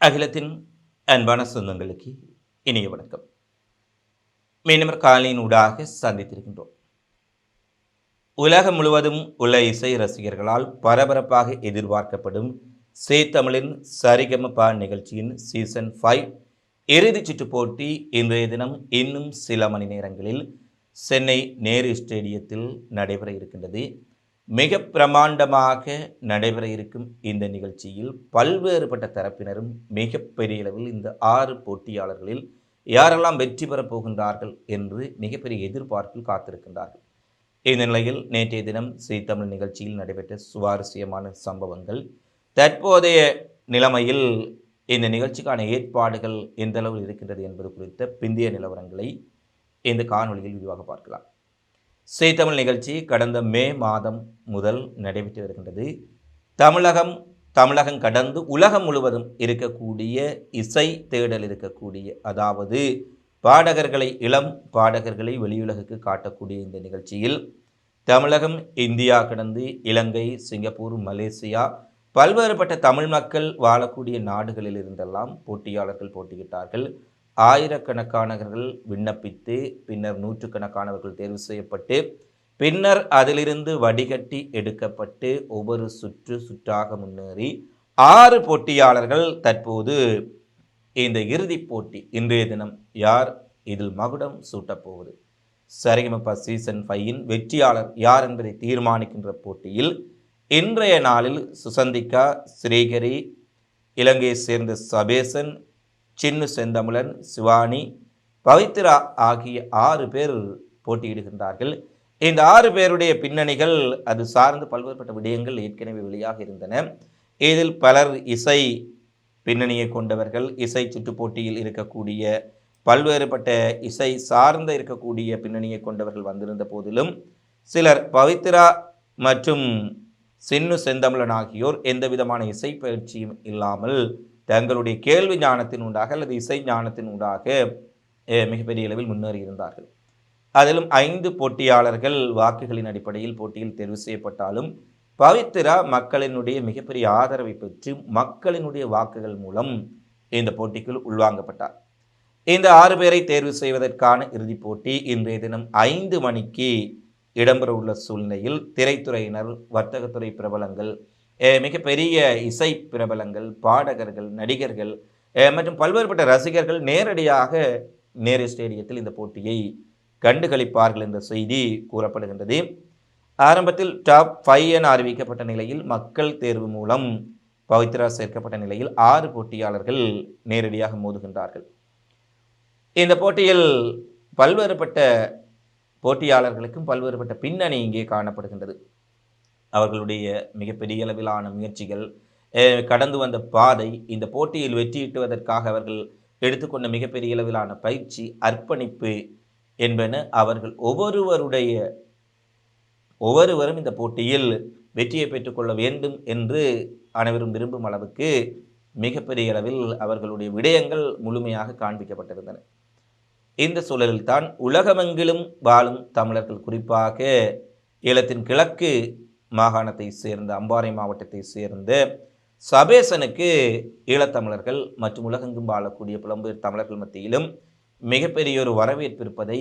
அகிலத்தின் அன்பான சொந்தங்களுக்கு இனிய வணக்கம். மீண்டும் காலையின் ஊடாக சந்தித்திருக்கின்றோம். உலகம் முழுவதும் உள்ள இசை ரசிகர்களால் பரபரப்பாக எதிர்பார்க்கப்படும் தமிழின் சரிகமபா நிகழ்ச்சியின் சீசன் 5 இறுதிச் சுற்று போட்டி இன்றைய தினம் இன்னும் சில மணி நேரங்களில் சென்னை நேரு ஸ்டேடியத்தில் நடைபெற இருக்கின்றது. மிக பிரமாண்டமாக நடைபெற இருக்கும் இந்த நிகழ்ச்சியில் பல்வேறுபட்ட தரப்பினரும் மிகப்பெரிய அளவில் இந்த 6 போட்டியாளர்களில் யாரெல்லாம் வெற்றி பெறப் போகின்றார்கள் என்று மிகப்பெரிய எதிர்பார்ப்பில் காத்திருக்கின்றார்கள். இந்த நிலையில் நேற்றைய தினம் தமிழ் நிகழ்ச்சியில் நடைபெற்ற சுவாரஸ்யமான சம்பவங்கள், தற்போதைய நிலைமையில் இந்த நிகழ்ச்சிக்கான ஏற்பாடுகள் எந்த அளவில் இருக்கின்றது என்பது குறித்த பிந்தைய நிலவரங்களை இந்த காணொலியில் விரிவாக பார்க்கலாம். தமிழ் நிகழ்ச்சி கடந்த மே மாதம் முதல் நடைபெற்று வருகின்றது. தமிழகம் கடந்து உலகம் முழுவதும் இருக்கக்கூடிய இசை தேடல் இருக்கக்கூடிய, அதாவது பாடகர்களை, இளம் பாடகர்களை வெளியுலகுக்கு காட்டக்கூடிய இந்த நிகழ்ச்சியில் தமிழகம், இந்தியா கடந்து இலங்கை, சிங்கப்பூர், மலேசியா, பல்வேறுபட்ட தமிழ் மக்கள் வாழக்கூடிய நாடுகளில் இருந்தெல்லாம் போட்டியாளர்கள் போட்டியிட்டார்கள். ஆயிரக்கணக்கானவர்கள் விண்ணப்பித்து பின்னர் நூற்றுக்கணக்கானவர்கள் தேர்வு செய்யப்பட்டு பின்னர் அதிலிருந்து வடிகட்டி எடுக்கப்பட்டு ஒவ்வொரு சுற்றாக முன்னேறி 6 போட்டியாளர்கள் தற்போது இந்த இறுதிப் போட்டி இன்றைய தினம் யார் இதில் மகுடம் சூட்டப்போவது, சரிகமபா சீசன் 5 வெற்றியாளர் யார் என்பதை தீர்மானிக்கின்ற போட்டியில் இன்றைய நாளில் சுசந்திகா, ஸ்ரீகரி, இலங்கையை சேர்ந்த சபேசன், சின்னு செந்தமிழன், சிவானி, பவித்ரா ஆகிய 6 பேர் போட்டியிடுகின்றார்கள். இந்த 6 பேருடைய பின்னணிகள் அது சார்ந்து பல்வேறுபட்ட விடயங்கள் ஏற்கனவே வெளியாக இருந்தன. இதில் பலர் இசை பின்னணியை கொண்டவர்கள், இசை சுற்று போட்டியில் இருக்கக்கூடிய பல்வேறுபட்ட இசை சார்ந்த இருக்கக்கூடிய பின்னணியை கொண்டவர்கள் வந்திருந்த போதிலும் சிலர் பவித்ரா மற்றும் சின்னு செந்தமிழன் ஆகியோர் எந்த விதமான இசை பயிற்சியும் இல்லாமல் தங்களுடைய கேள்வி ஞானத்தின் உண்டாக அல்லது இசை ஞானத்தின் உண்டாக மிகப்பெரிய அளவில் முன்னேறி இருந்தார்கள். அதிலும் 5 போட்டியாளர்கள் வாக்குகளின் அடிப்படையில் போட்டியில் தேர்வு செய்யப்பட்டாலும் பவித்ரா மக்களினுடைய மிகப்பெரிய ஆதரவை பெற்று மக்களினுடைய வாக்குகள் மூலம் இந்த போட்டிக்குள் உள்வாங்கப்பட்டார். இந்த 6 பேரை தேர்வு செய்வதற்கான இறுதிப் போட்டி இன்றைய தினம் 5 மணிக்கு இடம்பெற உள்ள சூழ்நிலையில் திரைத்துறையினர், வர்த்தகத்துறை பிரபலங்கள், மிகப்பெரிய இசை பிரபலங்கள், பாடகர்கள், நடிகர்கள் மற்றும் பல்வேறுபட்ட ரசிகர்கள் நேரடியாக நேரு ஸ்டேடியத்தில் இந்த போட்டியை கண்டுகளிப்பார்கள் என்ற செய்தி கூறப்படுகின்றது. ஆரம்பத்தில் டாப் 5 என அறிவிக்கப்பட்ட நிலையில் மக்கள் தேர்வு மூலம் பவித்ரா சேர்க்கப்பட்ட நிலையில் 6 போட்டியாளர்கள் நேரடியாக மோதுகின்றார்கள். இந்த போட்டியில் பல்வேறுபட்ட போட்டியாளர்களுக்கும் பல்வேறுபட்ட பின்னணி இங்கே காணப்படுகின்றது. அவர்களுடைய மிகப்பெரிய அளவிலான முயற்சிகள், கடந்து வந்த பாதை, இந்த போட்டியில் வெற்றியீட்டுவதற்காக அவர்கள் எடுத்துக்கொண்ட மிகப்பெரிய அளவிலான பயிற்சி, அர்ப்பணிப்பு என்பன அவர்கள் ஒவ்வொருவரும் இந்த போட்டியில் வெற்றியை பெற்றுக்கொள்ள வேண்டும் என்று அனைவரும் விரும்பும் அளவுக்கு மிகப்பெரிய அளவில் அவர்களுடைய விடயங்கள் முழுமையாக காண்பிக்கப்பட்டிருந்தன. இந்த சூழலில் தான் உலகமெங்கிலும் வாழும் தமிழர்கள், குறிப்பாக ஈழத்தின் கிழக்கு மாகாணத்தை சேர்ந்த அம்பாறை மாவட்டத்தை சேர்ந்த சபேசனுக்கு ஈழத்தமிழர்கள் மற்றும் உலகெங்கும் வாழக்கூடிய புலம்பெயர் தமிழர்கள் மத்தியிலும் மிகப்பெரிய ஒரு வரவேற்பு இருப்பதை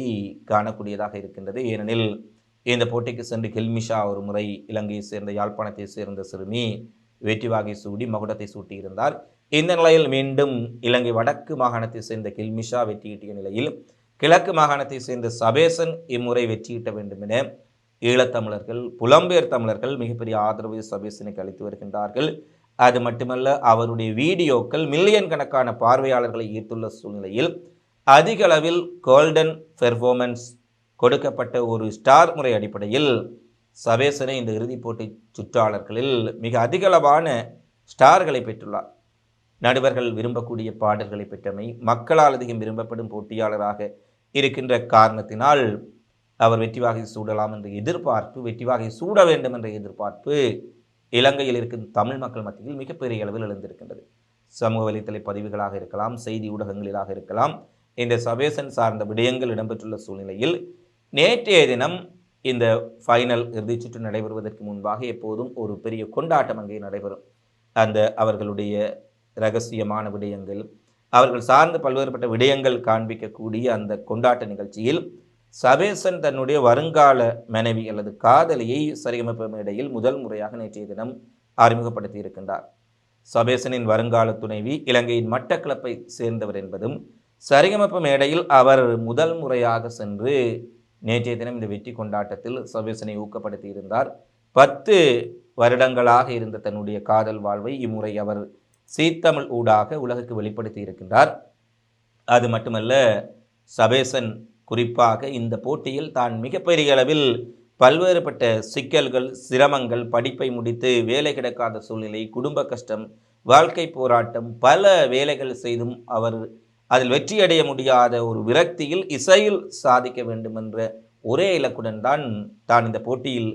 காணக்கூடியதாக இருக்கின்றது. ஏனெனில் இந்த போட்டிக்கு சென்று கில்மிஷா ஒரு முறை இலங்கையை சேர்ந்த யாழ்ப்பாணத்தை சேர்ந்த சிறுமி வெற்றி வாகை சூடி மகுடத்தை சூட்டியிருந்தார். இந்த நிலையில் மீண்டும் இலங்கை வடக்கு மாகாணத்தை சேர்ந்த கில்மிஷா வெற்றியீட்டிய நிலையில் கிழக்கு மாகாணத்தை சேர்ந்த சபேசன் இம்முறை வெற்றியிட்ட வேண்டும் என ஈழத்தமிழர்கள், புலம்பெயர் தமிழர்கள் மிகப்பெரிய ஆதரவு சபேசனுக்கு அளித்து வருகின்றார்கள். அது மட்டுமல்ல, அவருடைய வீடியோக்கள் மில்லியன் கணக்கான பார்வையாளர்களை ஈர்த்துள்ள சூழ்நிலையில் அதிக அளவில் கோல்டன் பெர்ஃபார்மன்ஸ் கொடுக்கப்பட்ட ஒரு ஸ்டார் முறை அடிப்படையில் சபேசனை இந்த இறுதிப் போட்டி சுற்றாளர்களில் மிக அதிகளவான ஸ்டார்களை பெற்றுள்ளார். நடுவர்கள் விரும்பக்கூடிய பாடல்களை பெற்றமை, மக்களால் அதிகம் விரும்பப்படும் போட்டியாளராக இருக்கின்ற காரணத்தினால் அவர் வெற்றி வாகை சூடலாம் என்ற எதிர்பார்ப்பு, வெற்றி வாகை சூட வேண்டும் என்ற எதிர்பார்ப்பு இலங்கையில் இருக்கும் தமிழ் மக்கள் மத்தியில் மிகப்பெரிய அளவில் எழுந்திருக்கின்றது. சமூக வலைத்தள பதிவுகளாக இருக்கலாம், செய்தி ஊடகங்களிலாக இருக்கலாம், இந்த சபேசன் சார்ந்த விடயங்கள் இடம்பெற்றுள்ள சூழ்நிலையில் நேற்றைய தினம் இந்த ஃபைனல் இறுதிச் சுற்று நடைபெறுவதற்கு முன்பாக எப்போதும் ஒரு பெரிய கொண்டாட்டம் அங்கே நடைபெறும். அந்த அவர்களுடைய இரகசியமான விடயங்கள், அவர்கள் சார்ந்த பல்வேறுபட்ட விடயங்கள் காண்பிக்கக்கூடிய அந்த கொண்டாட்ட நிகழ்ச்சியில் சபேசன் தன்னுடைய வருங்கால மனைவி அல்லது காதலியை சரிகமப மேடையில் முதல் முறையாக நேற்றைய தினம் அறிமுகப்படுத்தி இருக்கின்றார். சபேசனின் வருங்கால துணைவி இலங்கையின் மட்டக்களப்பை சேர்ந்தவர் என்பதும் சரிகமப மேடையில் அவர் முதல் முறையாக சென்று நேற்றைய தினம் இந்த வெற்றி கொண்டாட்டத்தில் சபேசனை ஊக்கப்படுத்தி இருந்தார். 10 வருடங்களாக இருந்த தன்னுடைய காதல் வாழ்வை இம்முறை அவர் சீத்தமிழ் ஊடாக உலகுக்கு வெளிப்படுத்தி இருக்கின்றார். அது மட்டுமல்ல, சபேசன் குறிப்பாக இந்த போட்டியில் தான் மிகப்பெரிய அளவில் பல்வேறுபட்ட சிக்கல்கள், சிரமங்கள், படிப்பை முடித்து வேலை கிடைக்காத சூழ்நிலை, குடும்ப கஷ்டம், வாழ்க்கை போராட்டம், பல வேலைகள் செய்தும் அவர் அதில் வெற்றியடைய முடியாத ஒரு விரக்தியில் இசையில் சாதிக்க வேண்டும் என்ற ஒரே இலக்குடன் தான் இந்த போட்டியில்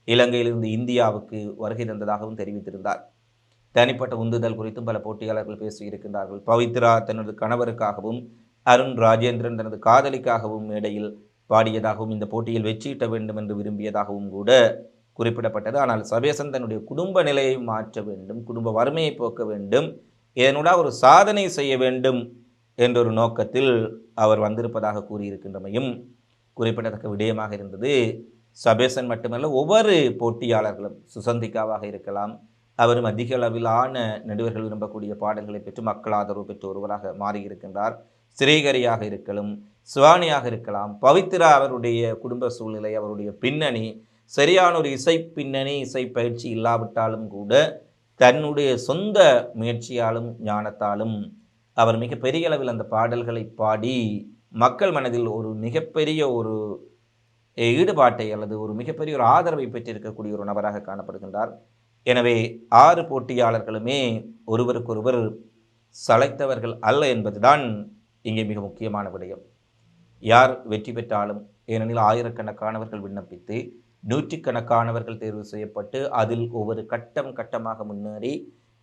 இலங்கையிலிருந்து இந்தியாவுக்கு வருகை தந்ததாகவும் தெரிவித்திருந்தார். தனிப்பட்ட உந்துதல் குறித்தும் பல போட்டியாளர்கள் பேசியிருக்கின்றார்கள். பவித்ரா தனது கணவருக்காகவும் அருண் ராஜேந்திரன் தனது காதலிக்காகவும் மேடையில் பாடியதாகவும் இந்த போட்டியில் வெற்றியிட்ட வேண்டும் என்று விரும்பியதாகவும் கூட குறிப்பிடப்பட்டது. ஆனால் சபேசன் தன்னுடைய குடும்ப நிலையை மாற்ற வேண்டும், குடும்ப வறுமையை போக்க வேண்டும், இதனூடாக ஒரு சாதனை செய்ய வேண்டும் என்றொரு நோக்கத்தில் அவர் வந்திருப்பதாக கூறியிருக்கின்றமையும் குறிப்பிடத்தக்க விடயமாக இருந்தது. சபேசன் மட்டுமல்ல, ஒவ்வொரு போட்டியாளர்களும் சுசந்திகாவாக இருக்கலாம், அவரும் அதிக அளவிலான நடுவர்கள் விரும்பக்கூடிய பாடல்களை பெற்று மக்கள் ஆதரவு பெற்று ஒருவராக மாறியிருக்கின்றார். ஸ்ரீகரியாக இருக்கலாம், சிவானியாக இருக்கலாம், பவித்ரா அவருடைய குடும்ப சூழ்நிலை, அவருடைய பின்னணி, சரியான ஒரு இசை பின்னணி, இசை பயிற்சி இல்லாவிட்டாலும் கூட தன்னுடைய சொந்த முயற்சியாலும் ஞானத்தாலும் அவர் மிகப்பெரிய அளவில் அந்த பாடல்களை பாடி மக்கள் மனதில் ஒரு மிகப்பெரிய ஒரு ஈடுபாட்டை அல்லது ஒரு மிகப்பெரிய ஒரு ஆதரவை பெற்றிருக்கக்கூடிய ஒரு நபராக காணப்படுகின்றார். எனவே 6 போட்டியாளர்களுமே ஒருவருக்கொருவர் சளைத்தவர்கள் அல்ல என்பதுதான் இங்கே மிக முக்கியமான விடயம். யார் வெற்றி பெற்றாலும், ஏனெனில் ஆயிரக்கணக்கானவர்கள் விண்ணப்பித்து நூற்றுக்கணக்கானவர்கள் தேர்வு செய்யப்பட்டு அதில் ஒவ்வொரு கட்டமாக முன்னேறி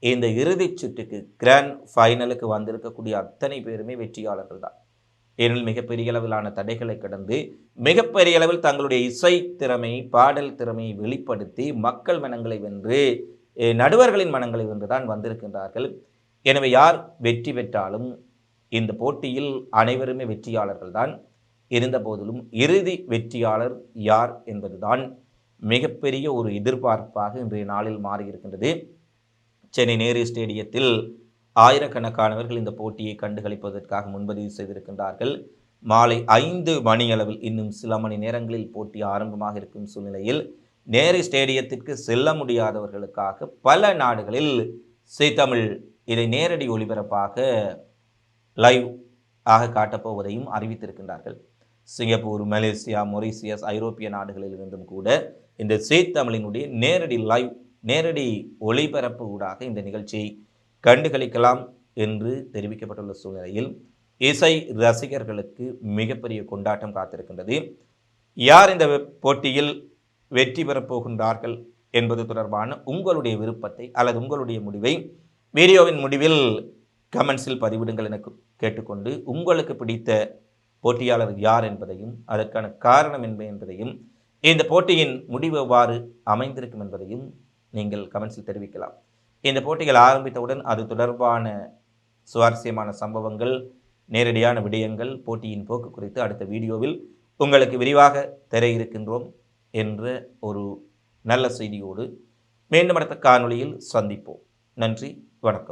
இந்த இறுதிச் சுற்றுக்கு கிராண்ட் ஃபைனலுக்கு வந்திருக்கக்கூடிய அத்தனை பேருமே வெற்றியாளர்கள் தான். ஏனெனில் மிகப்பெரிய அளவிலான தடைகளை கடந்து மிகப்பெரிய அளவில் தங்களுடைய இசை திறமை, பாடல் திறமையை வெளிப்படுத்தி மக்கள் மனங்களை வென்று, நடுவர்களின் மனங்களை வென்று தான் வந்திருக்கின்றார்கள். எனவே யார் வெற்றி பெற்றாலும் இந்த போட்டியில் அனைவருமே வெற்றியாளர்கள் தான். இருந்த போதிலும் இறுதி வெற்றியாளர் யார் என்பதுதான் மிகப்பெரிய ஒரு எதிர்பார்ப்பாக இன்றைய நாளில் மாறியிருக்கின்றது. சென்னை நேரு ஸ்டேடியத்தில் ஆயிரக்கணக்கானவர்கள் இந்த போட்டியை கண்டுகளிப்பதற்காக முன்பதிவு செய்திருக்கின்றார்கள். மாலை 5 மணியளவில் இன்னும் சில மணி நேரங்களில் போட்டி ஆரம்பமாக இருக்கும் சூழ்நிலையில் நேரு ஸ்டேடியத்திற்கு செல்ல முடியாதவர்களுக்காக பல நாடுகளில் சீத்தமிழ் இதை நேரடி ஒளிபரப்பாக லைவ் ஆக காட்டப்போவதையும் அறிவித்திருக்கின்றார்கள். சிங்கப்பூர், மலேசியா, மொரீசியஸ், ஐரோப்பிய நாடுகளில் இருந்தும் கூட இந்த சீத்தமிழினுடைய நேரடி ஒளிபரப்பு ஊடாக இந்த நிகழ்ச்சியை கண்டுகளிக்கலாம் என்று தெரிவிக்கப்பட்டுள்ள சூழ்நிலையில் இசை ரசிகர்களுக்கு மிகப்பெரிய கொண்டாட்டம் காத்திருக்கின்றது. யார் இந்த போட்டியில் வெற்றி பெறப் போகின்றார்கள் என்பது தொடர்பான உங்களுடைய விருப்பத்தை அல்லது உங்களுடைய முடிவை வீடியோவின் முடிவில் கமெண்ட்ஸில் பதிவிடுங்கள் என கேட்டுக்கொண்டு, உங்களுக்கு பிடித்த போட்டியாளர் யார் என்பதையும் அதற்கான காரணம் என்ன என்பதையும் இந்த போட்டியின் முடிவு எவ்வாறு அமைந்திருக்கும் என்பதையும் நீங்கள் கமெண்ட்ஸில் தெரிவிக்கலாம். இந்த போட்டிகள் ஆரம்பித்தவுடன் அது தொடர்பான சுவாரஸ்யமான சம்பவங்கள், நேரடியான விடயங்கள், போட்டியின் போக்கு குறித்து அடுத்த வீடியோவில் உங்களுக்கு விரிவாக தர இருக்கின்றோம் என்ற ஒரு நல்ல செய்தியோடு மீண்டும் அடுத்த காணொளியில் சந்திப்போம். நன்றி, வணக்கம்.